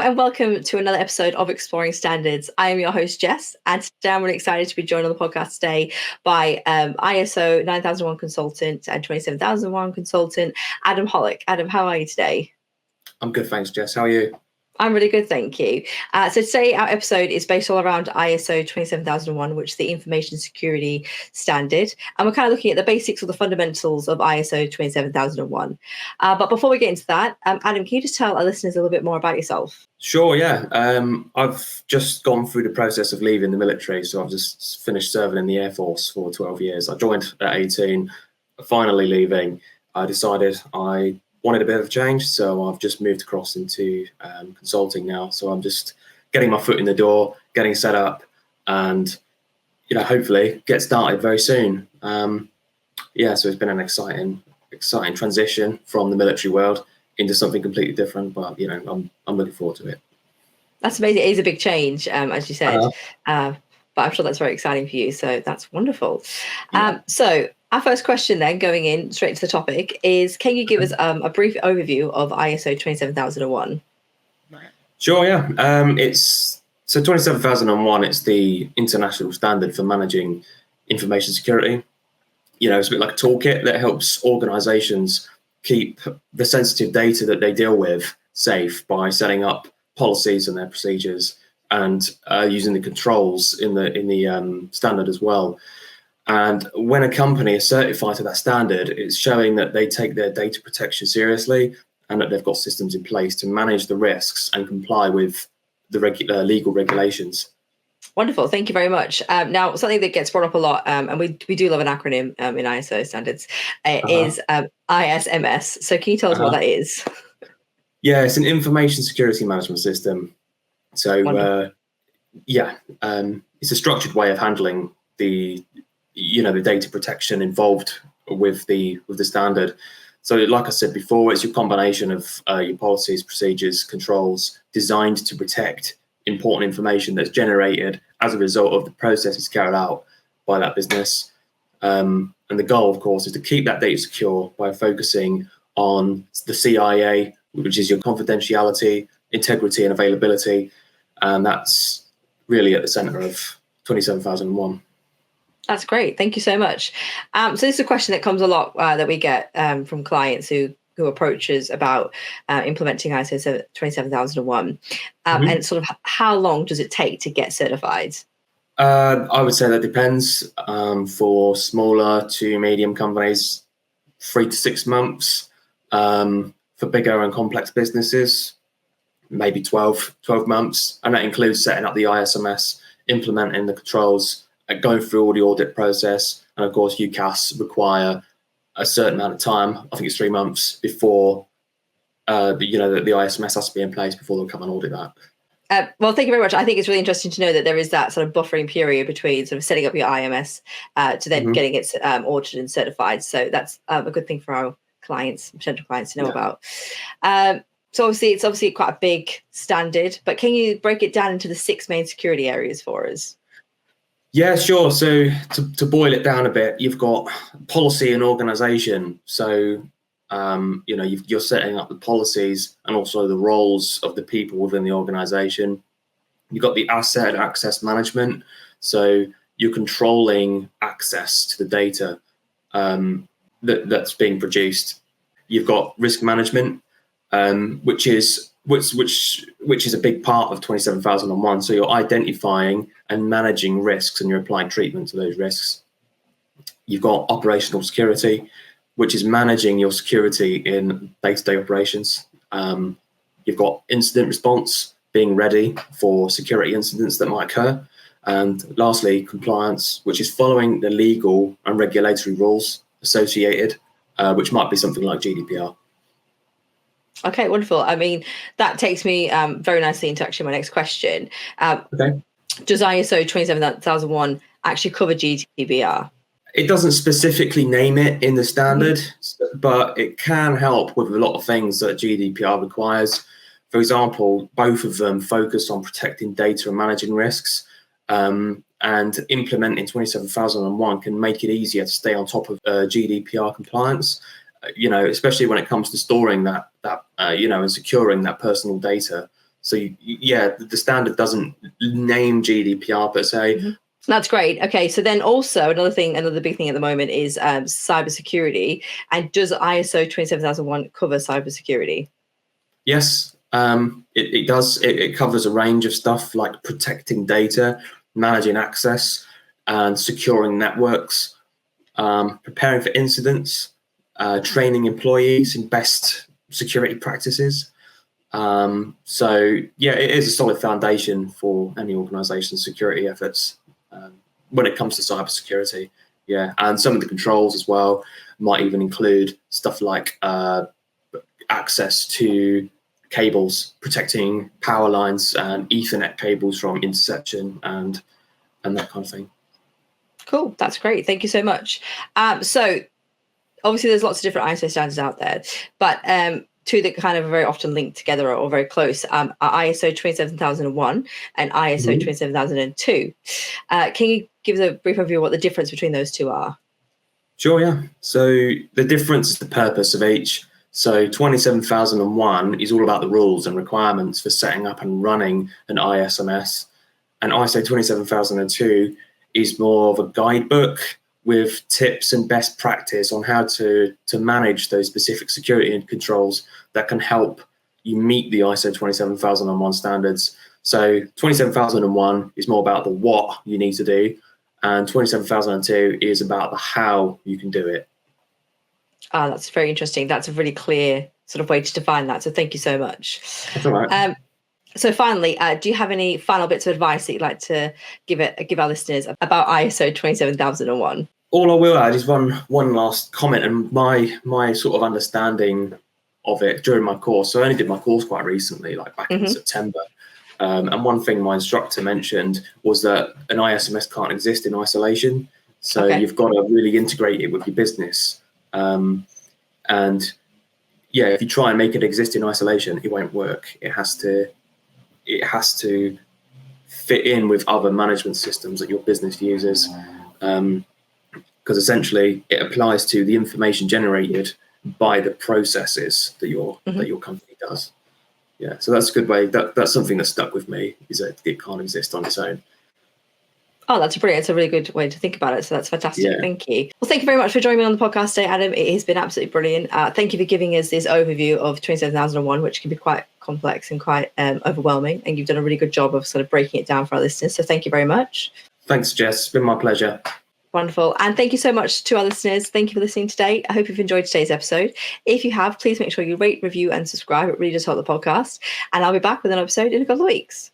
and welcome to another episode of Exploring Standards. I am your host, Jess, and today I'm really excited to be joined on the podcast today by ISO 9001 consultant and 27001 consultant, Adam Hollick. Adam, how are you today? I'm good, thanks, Jess. How are you? I'm really good, thank you. So today our episode is based all around ISO 27001, which is the information security standard. And we're kind of looking at the basics or the fundamentals of ISO 27001. But before we get into that, Adam, can you just tell our listeners a little bit more about yourself? Sure, yeah. I've just gone through the process of leaving the military. So I've just finished serving in the Air Force for 12 years. I joined at 18, finally leaving. I decided I wanted a bit of a change, so I've just moved across into consulting now. So I'm just getting my foot in the door, getting set up, and hopefully get started very soon. So it's been an exciting transition from the military world into something completely different. But I'm looking forward to it. That's amazing. It is a big change, as you said, but I'm sure that's very exciting for you. So that's wonderful. Yeah. So our first question then, going in straight to the topic, is can you give us a brief overview of ISO 27001? Sure, yeah. It's 27001, it's the international standard for managing information security. It's a bit like a toolkit that helps organizations keep the sensitive data that they deal with safe by setting up policies and their procedures and using the controls in the standard as well. And when a company is certified to that standard, it's showing that they take their data protection seriously and that they've got systems in place to manage the risks and comply with the legal regulations. Wonderful. Thank you very much. Now, something that gets brought up a lot, and we do love an acronym in ISO standards, is ISMS. So can you tell us what that is? Yeah, it's an information security management system. So, it's a structured way of handling the data protection involved with the standard. So like I said before, it's your combination of your policies, procedures, controls designed to protect important information that's generated as a result of the processes carried out by that business. And the goal, of course, is to keep that data secure by focusing on the CIA, which is your confidentiality, integrity, and availability. And that's really at the center of 27001. That's great. Thank you so much. So this is a question that comes a lot that we get from clients who approach us about implementing ISO 27001. And sort of how long does it take to get certified? I would say that depends. For smaller to medium companies, 3 to 6 months. For bigger and complex businesses, maybe 12 months. And that includes setting up the ISMS, implementing the controls, going through all the audit process, and of course UCAS require a certain amount of time. I think it's 3 months before the ISMS has to be in place before they'll come and audit that. Well, thank you very much. I think it's really interesting to know that there is that sort of buffering period between sort of setting up your IMS to then getting it audited and certified. So that's a good thing for our clients, potential clients to know about. So it's obviously quite a big standard, but can you break it down into the 6 main security areas for us? Yeah, sure. So to boil it down a bit, you've got policy and organization. So, you're setting up the policies and also the roles of the people within the organization. You've got the asset and access management. So you're controlling access to the data that's being produced. You've got risk management, which is a big part of 27001. So you're identifying and managing risks and you're applying treatment to those risks. You've got operational security, which is managing your security in day-to-day operations. You've got incident response, being ready for security incidents that might occur. And lastly, compliance, which is following the legal and regulatory rules associated, which might be something like GDPR. Okay, wonderful. I mean, that takes me very nicely into actually my next question. Does ISO 27001 actually cover GDPR? It doesn't specifically name it in the standard, but it can help with a lot of things that GDPR requires. For example, both of them focus on protecting data and managing risks. And implementing 27001 can make it easier to stay on top of GDPR compliance. Especially when it comes to storing that and securing that personal data. So the standard doesn't name GDPR per se. Mm-hmm. That's great. Okay, so then also another big thing at the moment is cybersecurity. And does ISO 27001 cover cybersecurity? Yes, it does. It covers a range of stuff like protecting data, managing access, and securing networks, preparing for incidents, training employees in best security practices. So yeah, it is a solid foundation for any organization's security efforts when it comes to cybersecurity. Yeah, and some of the controls as well might even include stuff like access to cables, protecting power lines and Ethernet cables from interception and that kind of thing. Cool, that's great. Thank you so much. So obviously there's lots of different ISO standards out there, but two that kind of are very often linked together or very close are ISO 27001 and ISO 27002. Can you give us a brief overview of what the difference between those two are? Sure, yeah. So the difference is the purpose of each. So 27001 is all about the rules and requirements for setting up and running an ISMS, and ISO 27002 is more of a guidebook with tips and best practice on how to manage those specific security and controls that can help you meet the ISO 27001 standards. So 27001 is more about the what you need to do, and 27002 is about the how you can do it. Ah, that's very interesting. That's a really clear sort of way to define that. So thank you so much. That's all right. So finally, do you have any final bits of advice that you'd like to give our listeners about ISO 27001? All I will add is one last comment, and my sort of understanding of it during my course. So I only did my course quite recently, like back in September. And one thing my instructor mentioned was that an ISMS can't exist in isolation. So you've got to really integrate it with your business. And yeah, if you try and make it exist in isolation, it won't work. It has to fit in with other management systems that your business uses. Because essentially it applies to the information generated by the processes that your company does. Yeah, so that's a good way. That's something that stuck with me, is that it can't exist on its own. Oh, that's brilliant. It's a really good way to think about it. So that's fantastic. Yeah. Thank you. Well, thank you very much for joining me on the podcast today, Adam. It has been absolutely brilliant. Thank you for giving us this overview of 27001, which can be quite complex and quite overwhelming. And you've done a really good job of sort of breaking it down for our listeners. So thank you very much. Thanks, Jess. It's been my pleasure. Wonderful. And thank you so much to our listeners. Thank you for listening today. I hope you've enjoyed today's episode. If you have, please make sure you rate, review, and subscribe. It really does help the podcast. And I'll be back with an episode in a couple of weeks.